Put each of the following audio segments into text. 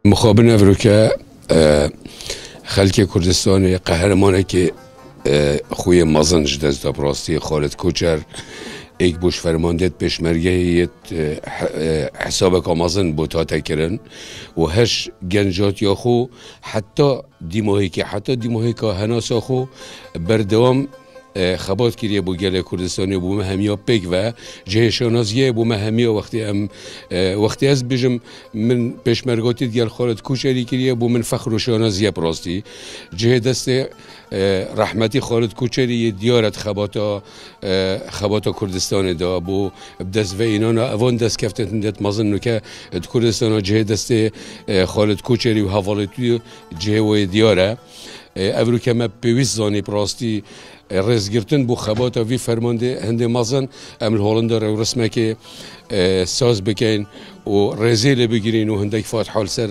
مخابن افریقا خلک کردستان قهرمانه که خوی مازن جد از دبراستی خالد کوچر ایک بوش فرماندت پشمرگه حساب کامازن بوتا تکرن و هش گنجات یا خو حتی دیماهی که هناسا خو بردوام خبات کریه بو گله کردستانی بو مهمیا پیک و جه شناسیه بو مهمیا وقتی از بجم من پشمرگاتی دیگر خالد کوچری کریه بو من فخر و شناسیه براستی جه دست رحمتی خالد کوچری دیارت خباتا کردستان دا بو دست و اینانا اوان دست کفتن دت مازن که کردستان جه دست خالد کوچری و حوالتی جه و دیاره افرو که ما پیوست زانی براستی رزگرتن بو خباتا وی فرمانده هنده مازن امل هولندا رو رسمه که ساز بکن و رزیل بگیرین و هندک فات حال سر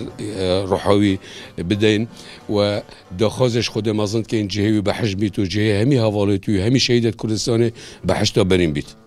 روحاوی بدین و داخازش خود مازن که این جهوی بحج بیت و جهه همی حوالی توی همی شهیدت کردستان بحج تا برین بیت.